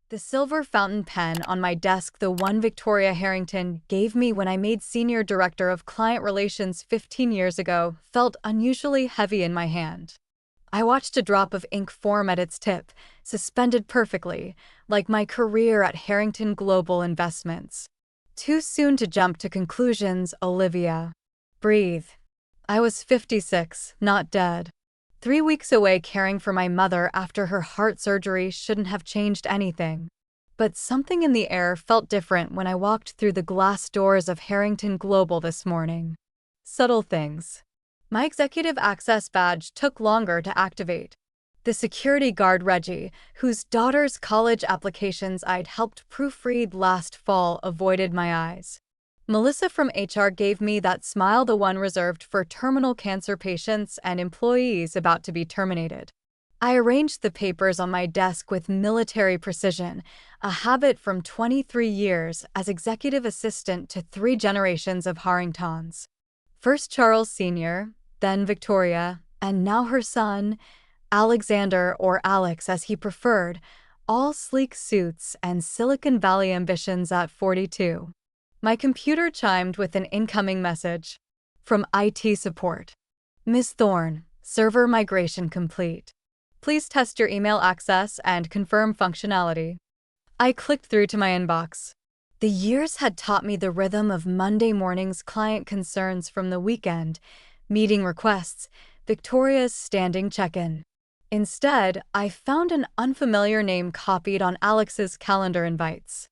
The silver fountain pen on my desk, the one Victoria Harrington gave me when I made Senior Director of Client Relations 15 years ago, felt unusually heavy in my hand. I watched a drop of ink form at its tip, suspended perfectly, like my career at Harrington Global Investments. Too soon to jump to conclusions, Olivia. Breathe. I was 56, not dead. 3 weeks away caring for my mother after her heart surgery shouldn't have changed anything. But something in the air felt different when I walked through the glass doors of Harrington Global this morning. Subtle things. My executive access badge took longer to activate. The security guard Reggie, whose daughter's college applications I'd helped proofread last fall, avoided my eyes. Melissa from HR gave me that smile, the one reserved for terminal cancer patients and employees about to be terminated. I arranged the papers on my desk with military precision, a habit from 23 years as executive assistant to 3 generations of Harringtons. First Charles Sr., then Victoria, and now her son, Alexander, or Alex as he preferred, all sleek suits and Silicon Valley ambitions at 42. My computer chimed with an incoming message from IT support. Ms. Thorne, server migration complete. Please test your email access and confirm functionality. I clicked through to my inbox. The years had taught me the rhythm of Monday morning's client concerns from the weekend, meeting requests, Victoria's standing check-in. Instead, I found an unfamiliar name copied on Alex's calendar invites.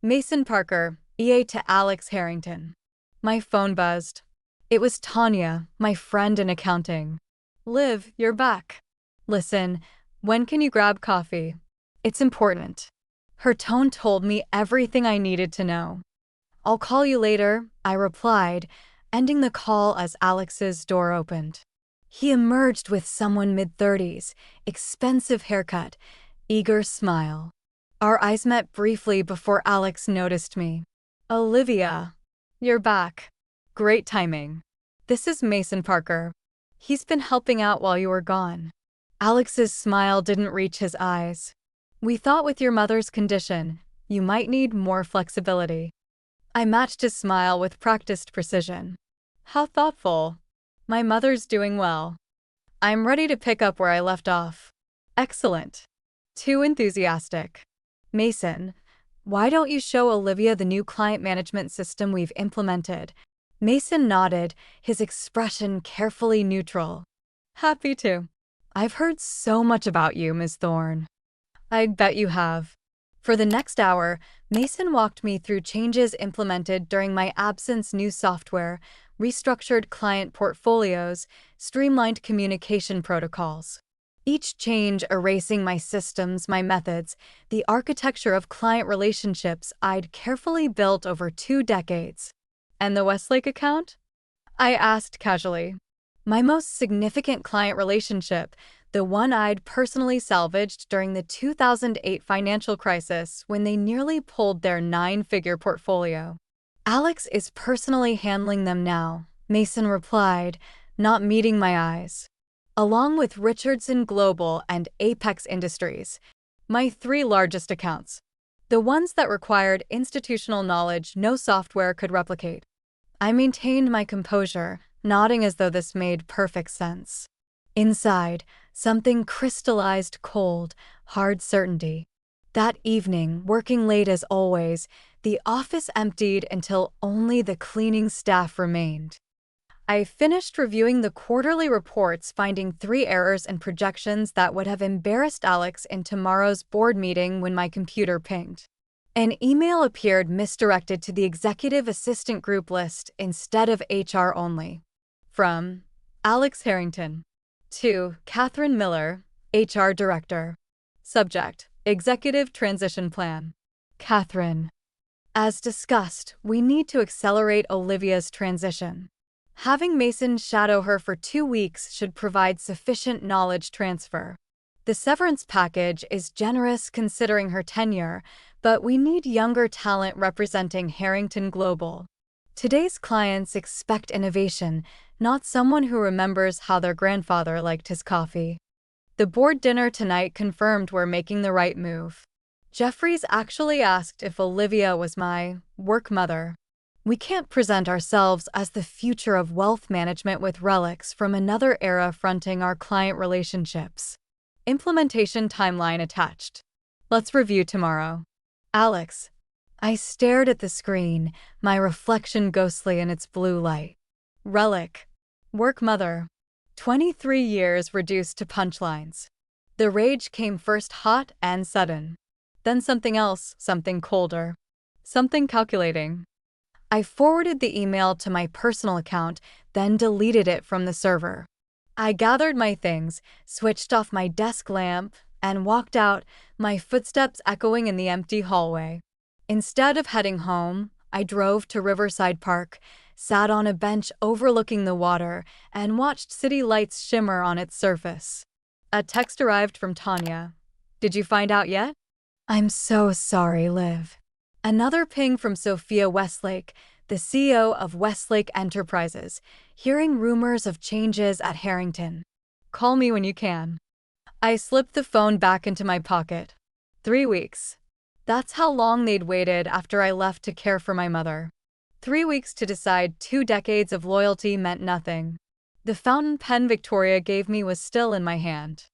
Mason Parker, EA to Alex Harrington. My phone buzzed. It was Tanya, my friend in accounting. Liv, you're back. Listen, when can you grab coffee? It's important. Her tone told me everything I needed to know. I'll call you later, I replied, ending the call as Alex's door opened. He emerged with someone mid-30s, expensive haircut, eager smile. Our eyes met briefly before Alex noticed me. Olivia, you're back. Great timing. This is Mason Parker. He's been helping out while you were gone. Alex's smile didn't reach his eyes. We thought with your mother's condition, you might need more flexibility. I matched his smile with practiced precision. How thoughtful. My mother's doing well. I'm ready to pick up where I left off. Excellent. Too enthusiastic. Mason, why don't you show Olivia the new client management system we've implemented? Mason nodded, his expression carefully neutral. Happy to. I've heard so much about you, Ms. Thorne. I'd bet you have. For the next hour, Mason walked me through changes implemented during my absence: new software, restructured client portfolios, streamlined communication protocols. Each change erasing my systems, my methods, the architecture of client relationships I'd carefully built over 2 decades. And the Westlake account? I asked casually. My most significant client relationship, the one I'd personally salvaged during the 2008 financial crisis when they nearly pulled their 9-figure portfolio. Alex is personally handling them now, Mason replied, not meeting my eyes. Along with Richardson Global and Apex Industries, my 3 largest accounts. The ones that required institutional knowledge no software could replicate. I maintained my composure, nodding as though this made perfect sense. Inside, something crystallized: cold, hard certainty. That evening, working late as always, the office emptied until only the cleaning staff remained. I finished reviewing the quarterly reports, finding 3 errors and projections that would have embarrassed Alex in tomorrow's board meeting when my computer pinged. An email appeared misdirected to the executive assistant group list instead of HR only. From Alex Harrington to Catherine Miller, HR Director. Subject: Executive Transition Plan. Catherine. As discussed, we need to accelerate Olivia's transition. Having Mason shadow her for 2 weeks should provide sufficient knowledge transfer. The severance package is generous considering her tenure, but we need younger talent representing Harrington Global. Today's clients expect innovation, not someone who remembers how their grandfather liked his coffee. The board dinner tonight confirmed we're making the right move. Jeffries actually asked if Olivia was my work mother. We can't present ourselves as the future of wealth management with relics from another era fronting our client relationships. Implementation timeline attached. Let's review tomorrow. Alex. I stared at the screen, my reflection ghostly in its blue light. Relic. Work mother. 23 years reduced to punchlines. The rage came first hot and sudden. Then something else, something colder. Something calculating. I forwarded the email to my personal account, then deleted it from the server. I gathered my things, switched off my desk lamp, and walked out, my footsteps echoing in the empty hallway. Instead of heading home, I drove to Riverside Park, sat on a bench overlooking the water, and watched city lights shimmer on its surface. A text arrived from Tanya. Did you find out yet? I'm so sorry, Liv. Another ping from Sophia Westlake, the CEO of Westlake Enterprises, hearing rumors of changes at Harrington. Call me when you can. I slipped the phone back into my pocket. 3 weeks. That's how long they'd waited after I left to care for my mother. 3 weeks to decide 2 decades of loyalty meant nothing. The fountain pen Victoria gave me was still in my hand.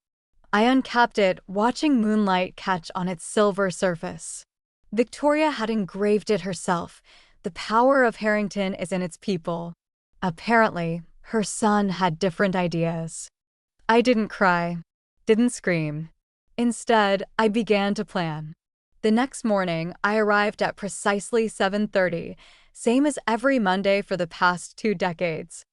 I uncapped it, watching moonlight catch on its silver surface. Victoria had engraved it herself. The power of Harrington is in its people. Apparently, her son had different ideas. I didn't cry, didn't scream. Instead, I began to plan. The next morning, I arrived at precisely 7:30, same as every Monday for the past 2 decades.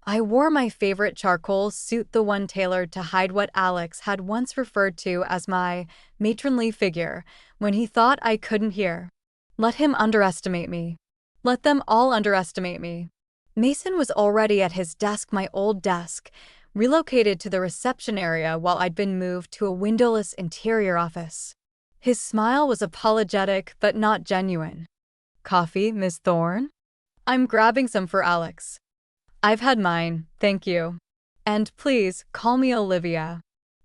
I wore my favorite charcoal suit, the one tailored to hide what Alex had once referred to as my matronly figure when he thought I couldn't hear. Let him underestimate me. Let them all underestimate me. Mason was already at his desk, my old desk, relocated to the reception area while I'd been moved to a windowless interior office. His smile was apologetic but not genuine. Coffee, Ms. Thorne? I'm grabbing some for Alex. I've had mine, thank you. And please, call me Olivia.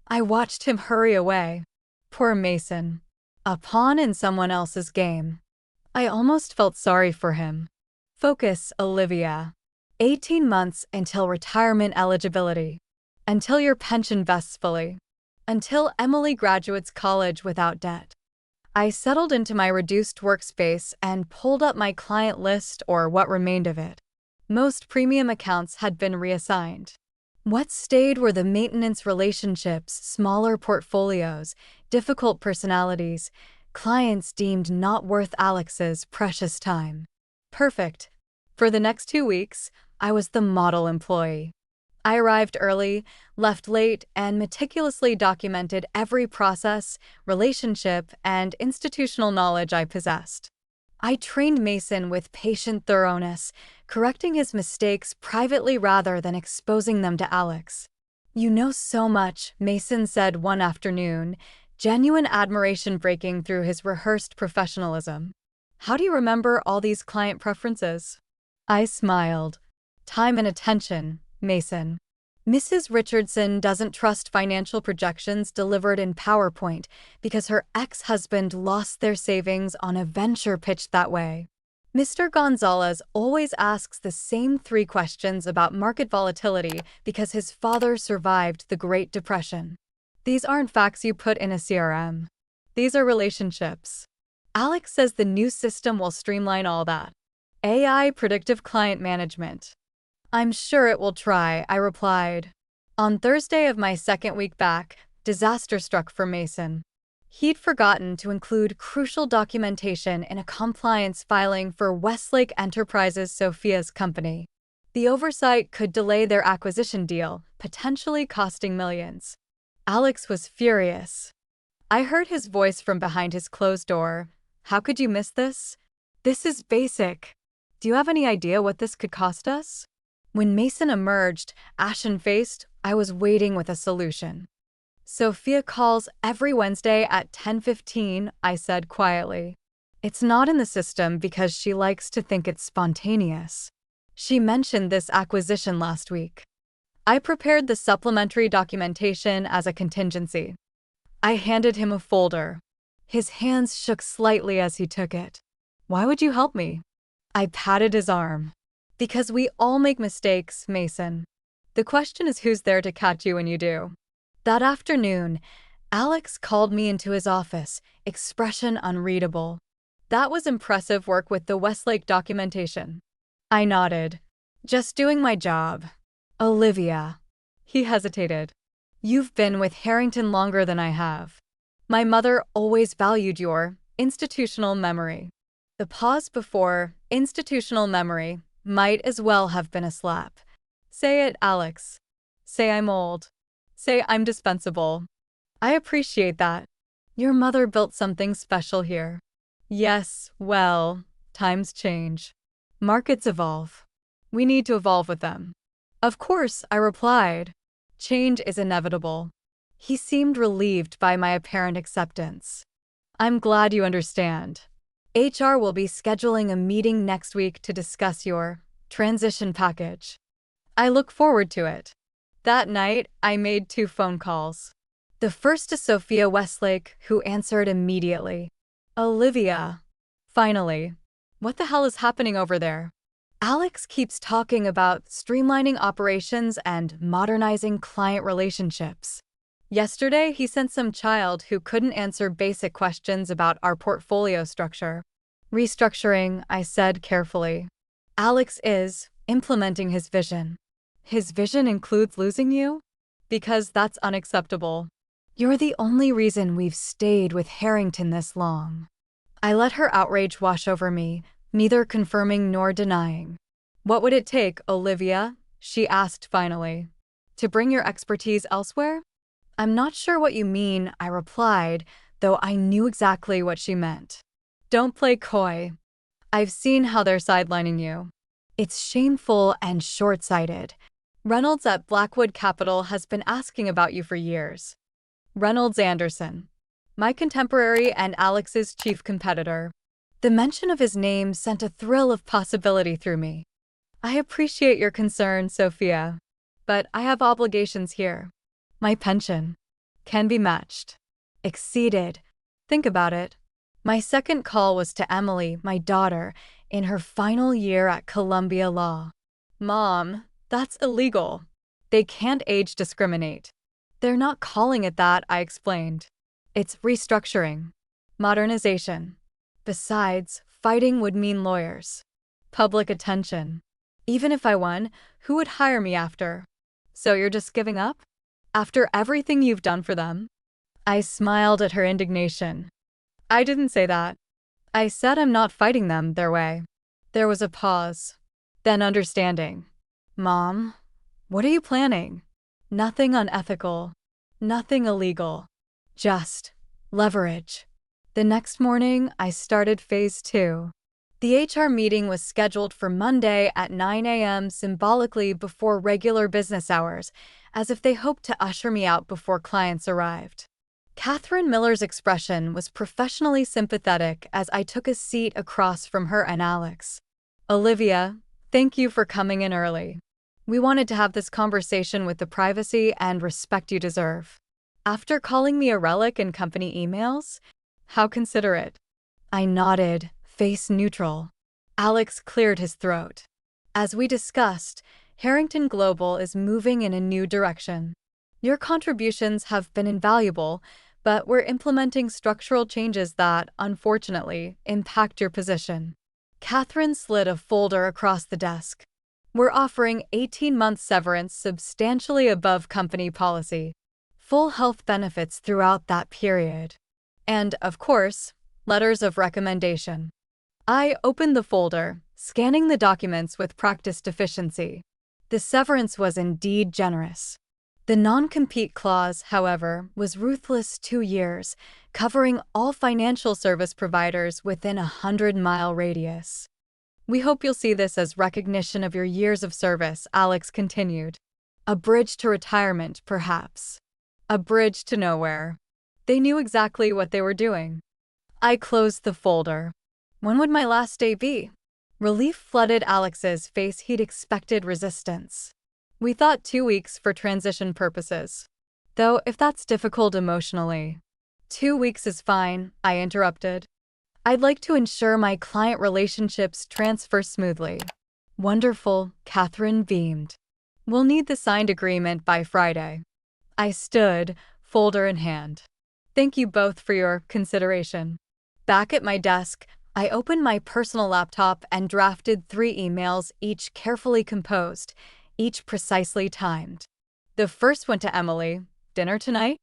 I watched him hurry away. Poor Mason. A pawn in someone else's game. I almost felt sorry for him. Focus, Olivia. 18 months until retirement eligibility. Until your pension vests fully. Until Emily graduates college without debt. I settled into my reduced workspace and pulled up my client list, or what remained of it. Most premium accounts had been reassigned. What stayed were the maintenance relationships, smaller portfolios, difficult personalities, clients deemed not worth Alex's precious time. Perfect. For the next 2 weeks, I was the model employee. I arrived early, left late, and meticulously documented every process, relationship, and institutional knowledge I possessed. I trained Mason with patient thoroughness, correcting his mistakes privately rather than exposing them to Alex. You know so much, Mason said one afternoon, genuine admiration breaking through his rehearsed professionalism. How do you remember all these client preferences? I smiled. Time and attention, Mason. Mrs. Richardson doesn't trust financial projections delivered in PowerPoint because her ex-husband lost their savings on a venture pitched that way. Mr. Gonzalez always asks the same 3 questions about market volatility because his father survived the Great Depression. These aren't facts you put in a CRM. These are relationships. Alex says the new system will streamline all that. AI predictive client management. I'm sure it will try, I replied. On Thursday of my second week back, disaster struck for Mason. He'd forgotten to include crucial documentation in a compliance filing for Westlake Enterprises, Sophia's company. The oversight could delay their acquisition deal, potentially costing millions. Alex was furious. I heard his voice from behind his closed door. How could you miss this? This is basic. Do you have any idea what this could cost us? When Mason emerged, ashen-faced, I was waiting with a solution. Sophia calls every Wednesday at 10:15, I said quietly. It's not in the system because she likes to think it's spontaneous. She mentioned this acquisition last week. I prepared the supplementary documentation as a contingency. I handed him a folder. His hands shook slightly as he took it. Why would you help me? I patted his arm. Because we all make mistakes, Mason. The question is who's there to catch you when you do. That afternoon, Alex called me into his office, expression unreadable. That was impressive work with the Westlake documentation. I nodded. Just doing my job. Olivia. He hesitated. You've been with Harrington longer than I have. My mother always valued your institutional memory. The pause before institutional memory might as well have been a slap. Say it, Alex. Say I'm old. Say I'm dispensable. I appreciate that. Your mother built something special here. Yes, well, times change. Markets evolve. We need to evolve with them. Of course, I replied. Change is inevitable. He seemed relieved by my apparent acceptance. I'm glad you understand. HR will be scheduling a meeting next week to discuss your transition package. I look forward to it. That night, I made 2 phone calls. The first to Sophia Westlake, who answered immediately. Olivia. Finally. What the hell is happening over there? Alex keeps talking about streamlining operations and modernizing client relationships. Yesterday, he sent some child who couldn't answer basic questions about our portfolio structure. Restructuring, I said carefully. Alex is implementing his vision. His vision includes losing you? Because that's unacceptable. You're the only reason we've stayed with Harrington this long. I let her outrage wash over me, neither confirming nor denying. What would it take, Olivia? She asked finally. To bring your expertise elsewhere? I'm not sure what you mean, I replied, though I knew exactly what she meant. Don't play coy. I've seen how they're sidelining you. It's shameful and short-sighted. Reynolds at Blackwood Capital has been asking about you for years. Reynolds Anderson. My contemporary and Alex's chief competitor. The mention of his name sent a thrill of possibility through me. I appreciate your concern, Sophia, but I have obligations here. My pension can be matched. Exceeded. Think about it. My second call was to Emily, my daughter, in her final year at Columbia Law. Mom, that's illegal. They can't age discriminate. They're not calling it that, I explained. It's restructuring. Modernization. Besides, fighting would mean lawyers. Public attention. Even if I won, who would hire me after? So you're just giving up? After everything you've done for them? I smiled at her indignation. I didn't say that. I said I'm not fighting them their way. There was a pause. Then understanding. Mom, what are you planning? Nothing unethical. Nothing illegal. Just leverage. The next morning, I started phase 2. The HR meeting was scheduled for Monday at 9 a.m. symbolically before regular business hours, as if they hoped to usher me out before clients arrived. Catherine Miller's expression was professionally sympathetic as I took a seat across from her and Alex. Olivia, thank you for coming in early. We wanted to have this conversation with the privacy and respect you deserve. After calling me a relic in company emails? How considerate. I nodded, face neutral. Alex cleared his throat. As we discussed, Harrington Global is moving in a new direction. Your contributions have been invaluable, but we're implementing structural changes that, unfortunately, impact your position. Catherine slid a folder across the desk. We're offering 18-month severance substantially above company policy. Full health benefits throughout that period. And, of course, letters of recommendation. I opened the folder, scanning the documents with practiced efficiency. The severance was indeed generous. The non-compete clause, however, was ruthless 2 years, covering all financial service providers within a 100-mile radius. We hope you'll see this as recognition of your years of service, Alex continued. A bridge to retirement, perhaps. A bridge to nowhere. They knew exactly what they were doing. I closed the folder. When would my last day be? Relief flooded Alex's face. He'd expected resistance. We thought 2 weeks for transition purposes. Though if that's difficult emotionally. 2 weeks is fine, I interrupted. I'd like to ensure my client relationships transfer smoothly. Wonderful, Catherine beamed. We'll need the signed agreement by Friday. I stood, folder in hand. Thank you both for your consideration. Back at my desk, I opened my personal laptop and drafted 3 emails, each carefully composed, each precisely timed. The first went to Emily. Dinner tonight?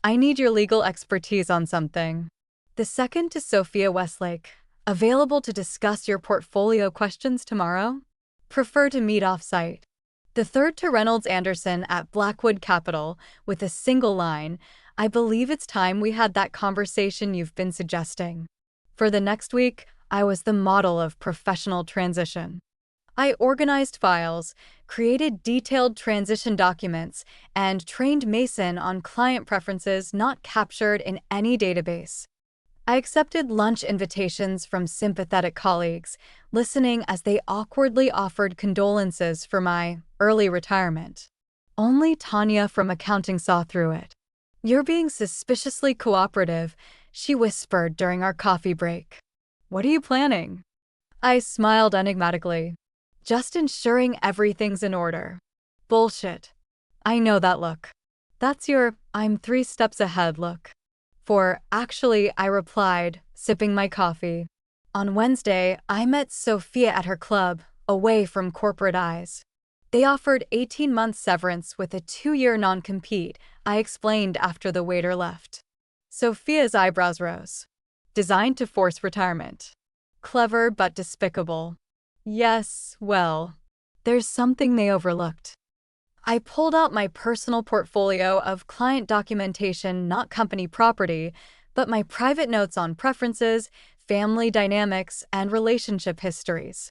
I need your legal expertise on something. The second to Sophia Westlake. Available to discuss your portfolio questions tomorrow? Prefer to meet off-site. The third to Reynolds Anderson at Blackwood Capital with a single line, I believe it's time we had that conversation you've been suggesting. For the next week, I was the model of professional transition. I organized files, created detailed transition documents, and trained Mason on client preferences not captured in any database. I accepted lunch invitations from sympathetic colleagues, listening as they awkwardly offered condolences for my early retirement. Only Tanya from accounting saw through it. You're being suspiciously cooperative, she whispered during our coffee break. What are you planning? I smiled enigmatically. Just ensuring everything's in order. Bullshit. I know that look. That's your I'm 3 steps ahead look. For actually, I replied, sipping my coffee. On Wednesday, I met Sophia at her club, away from corporate eyes. They offered 18-month severance with a 2-year non-compete, I explained after the waiter left. Sophia's eyebrows rose. Designed to force retirement. Clever but despicable. Yes, well, there's something they overlooked. I pulled out my personal portfolio of client documentation, not company property, but my private notes on preferences, family dynamics, and relationship histories.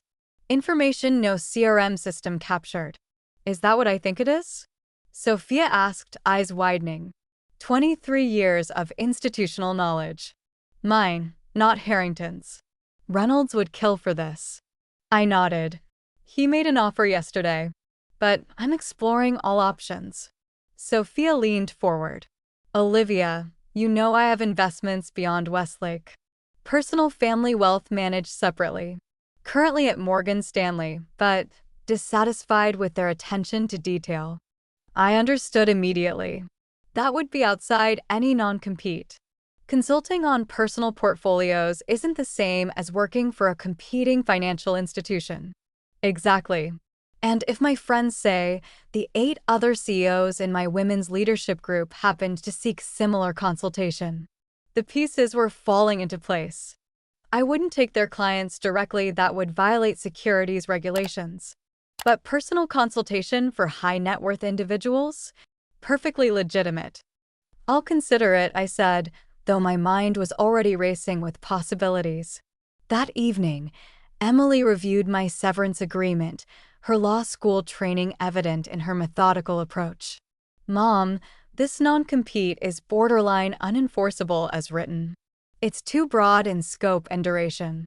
Information no CRM system captured. Is that what I think it is? Sophia asked, eyes widening. 23 years of institutional knowledge. Mine, not Harrington's. Reynolds would kill for this. I nodded. He made an offer yesterday. But I'm exploring all options. Sophia leaned forward. Olivia, you know I have investments beyond Westlake. Personal family wealth managed separately. Currently at Morgan Stanley, but dissatisfied with their attention to detail. I understood immediately. That would be outside any non-compete. Consulting on personal portfolios isn't the same as working for a competing financial institution. Exactly. And if my friends say the 8 other CEOs in my women's leadership group happened to seek similar consultation, the pieces were falling into place. I wouldn't take their clients directly, that would violate securities regulations. But personal consultation for high net worth individuals? Perfectly legitimate. I'll consider it, I said, though my mind was already racing with possibilities. That evening, Emily reviewed my severance agreement, her law school training evident in her methodical approach. Mom, this non-compete is borderline unenforceable as written. It's too broad in scope and duration.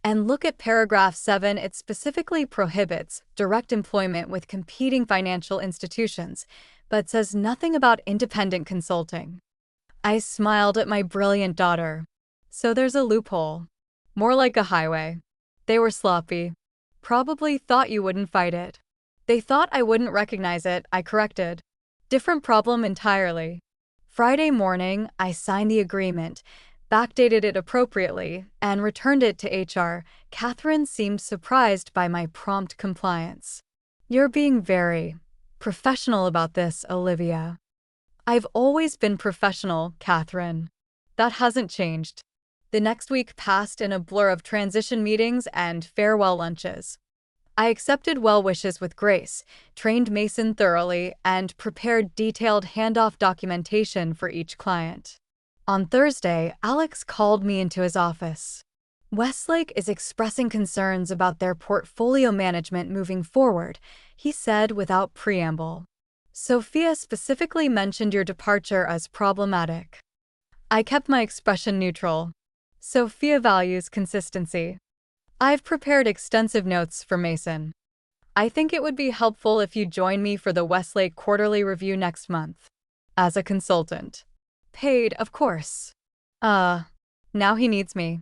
And look at paragraph 7, it specifically prohibits direct employment with competing financial institutions, but says nothing about independent consulting. I smiled at my brilliant daughter. So there's a loophole. More like a highway. They were sloppy. Probably thought you wouldn't fight it. They thought I wouldn't recognize it, I corrected. Different problem entirely. Friday morning, I signed the agreement, backdated it appropriately, and returned it to HR. Catherine seemed surprised by my prompt compliance. You're being very professional about this, Olivia. I've always been professional, Catherine. That hasn't changed. The next week passed in a blur of transition meetings and farewell lunches. I accepted well wishes with grace, trained Mason thoroughly, and prepared detailed handoff documentation for each client. On Thursday, Alex called me into his office. Westlake is expressing concerns about their portfolio management moving forward, he said without preamble. Sophia specifically mentioned your departure as problematic. I kept my expression neutral. Sophia values consistency. I've prepared extensive notes for Mason. I think it would be helpful if you join me for the Westlake quarterly review next month. As a consultant. Paid, of course. Uh, now he needs me.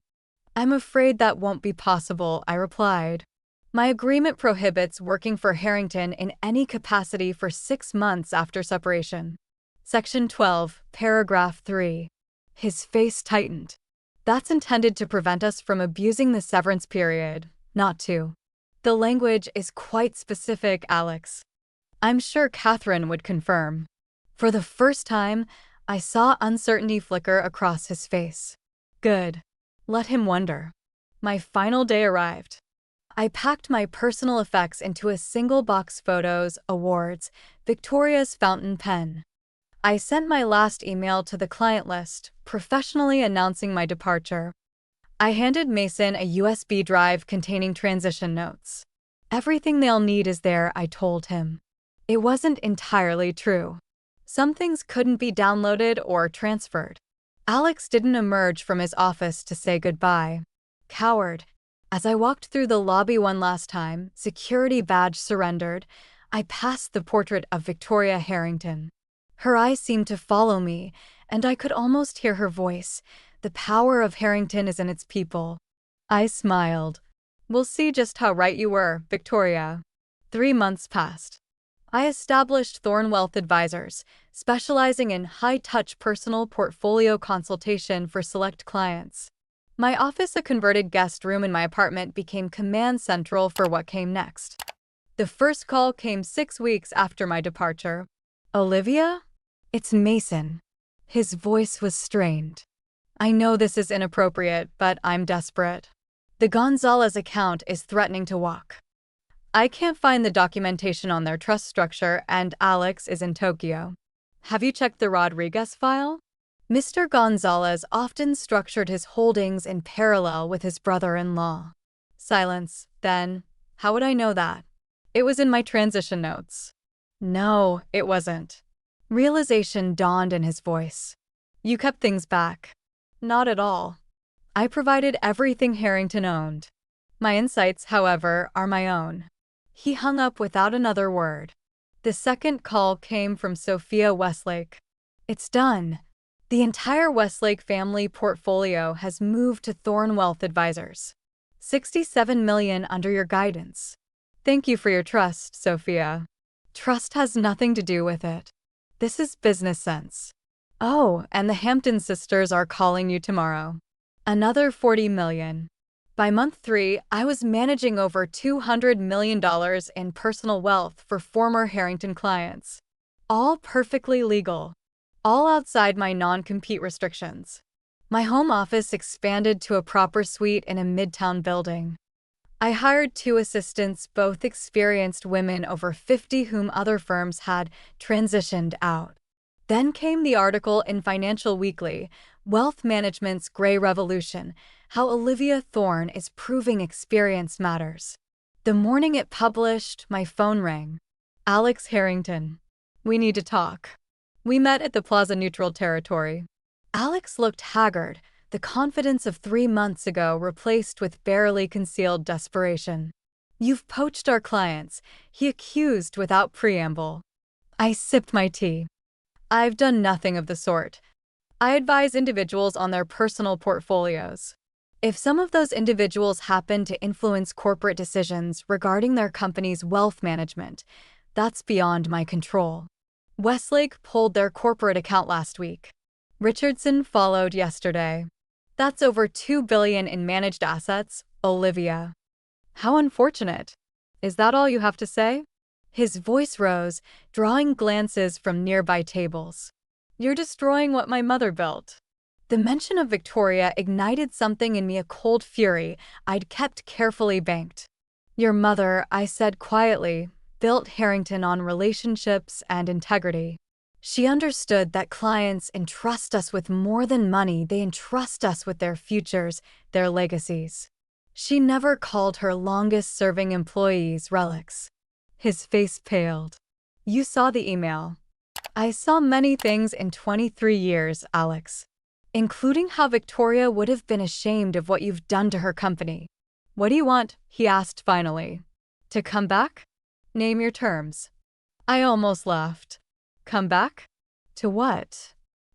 I'm afraid that won't be possible, I replied. My agreement prohibits working for Harrington in any capacity for 6 months after separation. Section 12, paragraph 3. His face tightened. That's intended to prevent us from abusing the severance period, not to. The language is quite specific, Alex. I'm sure Catherine would confirm. For the first time, I saw uncertainty flicker across his face. Good. Let him wonder. My final day arrived. I packed my personal effects into a single box: photos, awards, Victoria's fountain pen. I sent my last email to the client list, professionally announcing my departure. I handed Mason a USB drive containing transition notes. Everything they'll need is there, I told him. It wasn't entirely true. Some things couldn't be downloaded or transferred. Alex didn't emerge from his office to say goodbye. Coward. As I walked through the lobby one last time, security badge surrendered, I passed the portrait of Victoria Harrington. Her eyes seemed to follow me, and I could almost hear her voice. The power of Harrington is in its people. I smiled. We'll see just how right you were, Victoria. 3 months passed. I established Thorn Wealth Advisors, specializing in high-touch personal portfolio consultation for select clients. My office, a converted guest room in my apartment, became command central for what came next. The first call came 6 weeks after my departure. Olivia? It's Mason. His voice was strained. I know this is inappropriate, but I'm desperate. The Gonzalez account is threatening to walk. I can't find the documentation on their trust structure, and Alex is in Tokyo. Have you checked the Rodriguez file? Mr. Gonzalez often structured his holdings in parallel with his brother-in-law. Silence. Then, how would I know that? It was in my transition notes. No, it wasn't. Realization dawned in his voice. You kept things back. Not at all. I provided everything Harrington owned. My insights, however, are my own. He hung up without another word. The second call came from Sophia Westlake. It's done. The entire Westlake family portfolio has moved to Thorn Wealth Advisors. $67 million under your guidance. Thank you for your trust, Sophia. Trust has nothing to do with it. This is business sense. Oh, and the Hampton sisters are calling you tomorrow. Another $40 million. By month 3, I was managing over $200 million in personal wealth for former Harrington clients. All perfectly legal. All outside my non-compete restrictions. My home office expanded to a proper suite in a midtown building. I hired 2 assistants, both experienced women over 50 whom other firms had transitioned out. Then came the article in Financial Weekly, Wealth Management's Gray Revolution, how Olivia Thorne is proving experience matters. The morning it published, my phone rang. Alex Harrington. We need to talk. We met at the Plaza Neutral territory. Alex looked haggard, the confidence of 3 months ago replaced with barely concealed desperation. You've poached our clients, he accused without preamble. I sipped my tea. I've done nothing of the sort. I advise individuals on their personal portfolios. If some of those individuals happen to influence corporate decisions regarding their company's wealth management, that's beyond my control. Westlake pulled their corporate account last week. Richardson followed yesterday. That's over $2 billion in managed assets, Olivia. How unfortunate. Is that all you have to say? His voice rose, drawing glances from nearby tables. You're destroying what my mother built. The mention of Victoria ignited something in me, a cold fury I'd kept carefully banked. Your mother, I said quietly, built Harrington on relationships and integrity. She understood that clients entrust us with more than money, they entrust us with their futures, their legacies. She never called her longest-serving employees relics. His face paled. You saw the email. I saw many things in 23 years, Alex. Including how Victoria would have been ashamed of what you've done to her company. What do you want? He asked finally. To come back? Name your terms. I almost laughed. Come back? To what?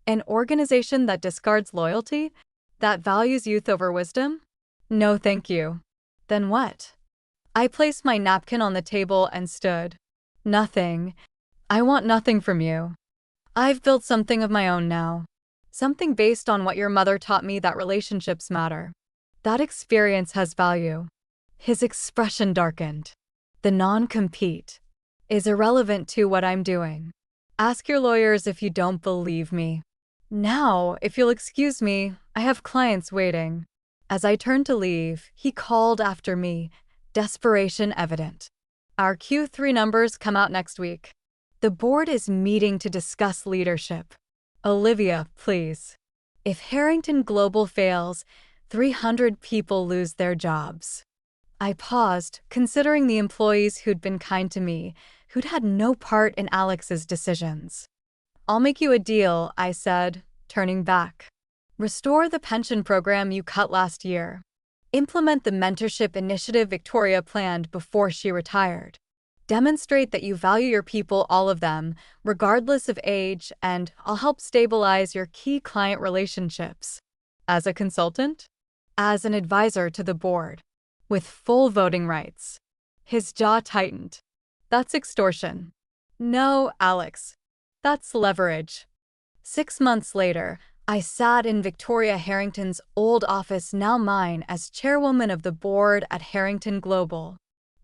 An organization that discards loyalty? That values youth over wisdom? No, thank you. Then what? I placed my napkin on the table and stood. Nothing. I want nothing from you. I've built something of my own now. Something based on what your mother taught me, that relationships matter. That experience has value. His expression darkened. The non-compete is irrelevant to what I'm doing. Ask your lawyers if you don't believe me. Now, if you'll excuse me, I have clients waiting. As I turned to leave, he called after me, desperation evident. Our Q3 numbers come out next week. The board is meeting to discuss leadership. Olivia, please. If Harrington Global fails, 300 people lose their jobs. I paused, considering the employees who'd been kind to me, who'd had no part in Alex's decisions. I'll make you a deal, I said, turning back. Restore the pension program you cut last year. Implement the mentorship initiative Victoria planned before she retired. Demonstrate that you value your people, all of them, regardless of age, and I'll help stabilize your key client relationships. As a consultant? As an advisor to the board. With full voting rights. His jaw tightened. That's extortion. No, Alex. That's leverage. 6 months later, I sat in Victoria Harrington's old office, now mine, as chairwoman of the board at Harrington Global.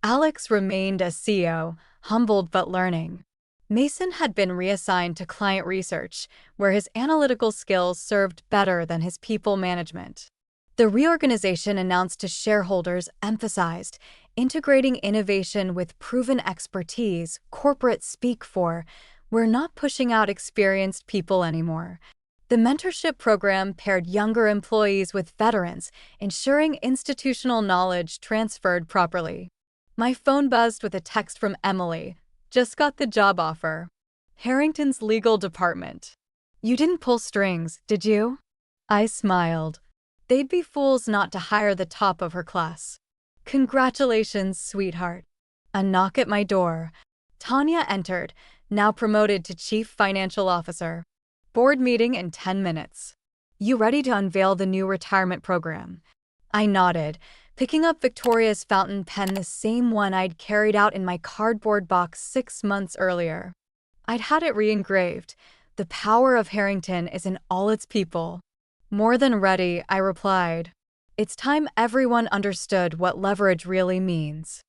Alex remained as CEO, humbled but learning. Mason had been reassigned to client research, where his analytical skills served better than his people management. The reorganization announced to shareholders emphasized integrating innovation with proven expertise, corporate speak for, we're not pushing out experienced people anymore. The mentorship program paired younger employees with veterans, ensuring institutional knowledge transferred properly. My phone buzzed with a text from Emily. Just got the job offer. Harrington's legal department. You didn't pull strings, did you? I smiled. They'd be fools not to hire the top of her class. Congratulations, sweetheart. A knock at my door. Tanya entered, now promoted to Chief Financial Officer. Board meeting in 10 minutes. You ready to unveil the new retirement program? I nodded, picking up Victoria's fountain pen, the same one I'd carried out in my cardboard box 6 months earlier. I'd had it re-engraved. The power of Harrington is in all its people. More than ready, I replied. It's time everyone understood what leverage really means.